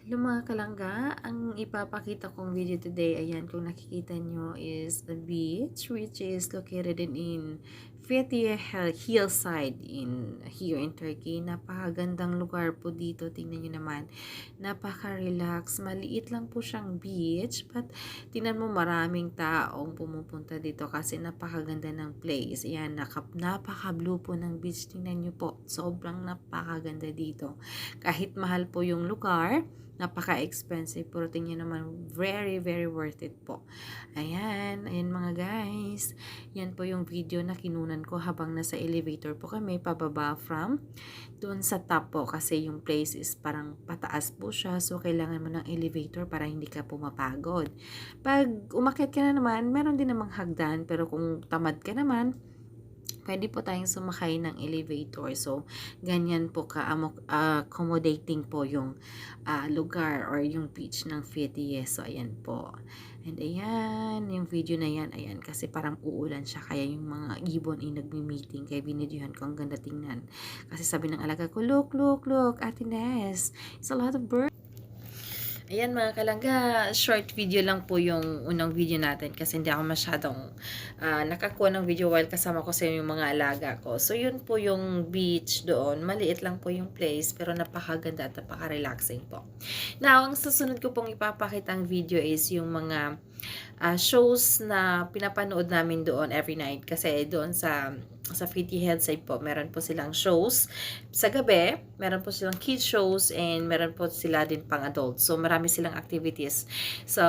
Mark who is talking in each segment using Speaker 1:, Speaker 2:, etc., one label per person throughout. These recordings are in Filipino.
Speaker 1: Hello mga kalangga, ang ipapakita kong video today, ayan, kung nakikita nyo is a beach which is located in Fethiye Hillside here in Turkey. Napakagandang lugar po dito, tingnan nyo naman. Napaka-relax, maliit lang po siyang beach, but tingnan mo maraming taong pumupunta dito kasi napakaganda ng place. Ayan, napaka-blue po ng beach, tingnan nyo po, sobrang napakaganda dito. Kahit mahal po yung lugar, napaka-expensive, pero tingnan naman, very, very worth it po. Ayan mga guys. Yan po yung video na kinunan ko habang nasa elevator po kami, pababa from doon sa top po, kasi yung place is parang pataas po siya, so kailangan mo ng elevator para hindi ka pumapagod. Pag umakyat ka na naman, meron din namang hagdan, pero kung tamad ka naman, pwede po tayong sumakay ng elevator. So, ganyan po accommodating po yung lugar or yung beach ng Fethiye. So, ayan po. And ayan, yung video na yan, ayan, kasi parang uulan siya, kaya yung mga ibon ay nagmi-meeting, kaya binidyohan ko, ang ganda tingnan. Kasi sabi ng alaga ko, look, Ate Ness, it's a lot of birds. Ayan mga kalangga, short video lang po yung unang video natin kasi hindi ako masyadong nakakuha ng video while kasama ko sa yung mga alaga ko. So yun po yung beach doon, maliit lang po yung place pero napakaganda at napaka-relaxing po. Now, ang susunod ko pong ipapakita ang video is yung mga shows na pinapanood namin doon every night kasi doon sa Fethiye Hillside po, meron po silang shows sa gabi, meron po silang kids shows, and meron po sila din pang adults. So, marami silang activities. So,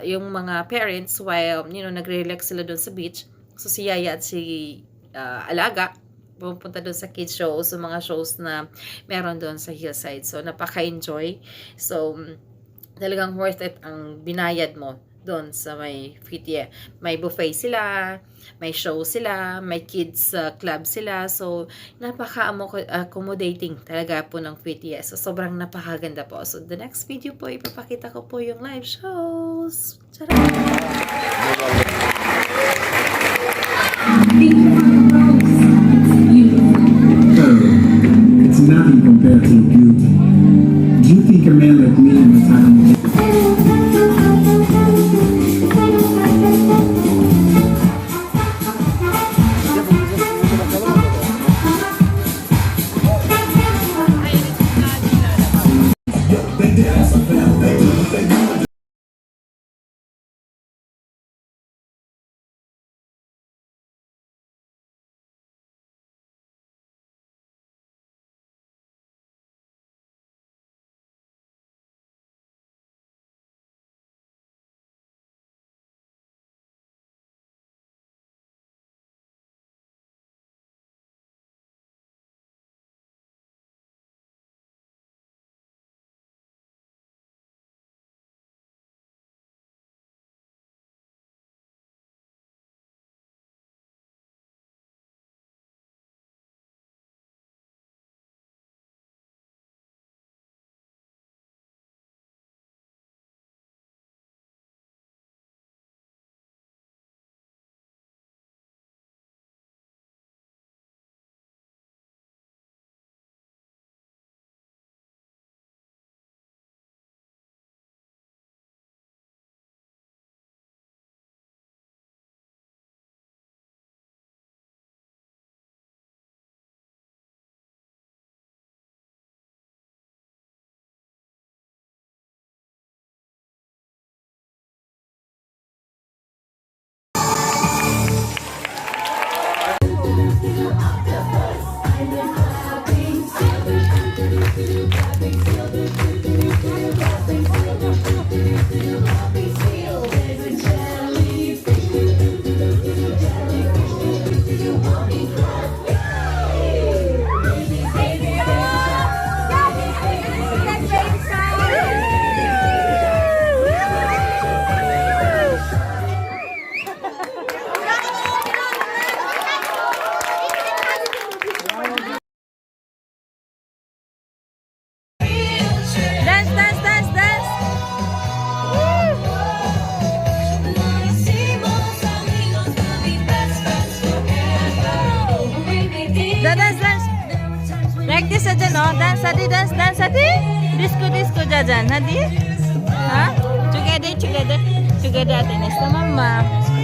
Speaker 1: yung mga parents, while, nagre-relax sila doon sa beach, so si Yaya at si Alaga, pupunta doon sa kids shows, so mga shows na meron doon sa Hillside. So, napaka-enjoy. So, talagang worth it ang binayad mo doon sa may Fethiye. May buffet sila, may show sila, may kids club sila. So, napaka-accommodating talaga po ng Fethiye. So, sobrang napakaganda po. So, the next video po, ipapakita ko po yung live shows. Tara!
Speaker 2: It's nothing compared to your beauty. Do you think a man like me was having
Speaker 3: Dance, dance. Practice aja no. Dance tadi. Disco,
Speaker 1: dyan, ha, di? Ha? Together, together. Together, Ate Ines. Mama.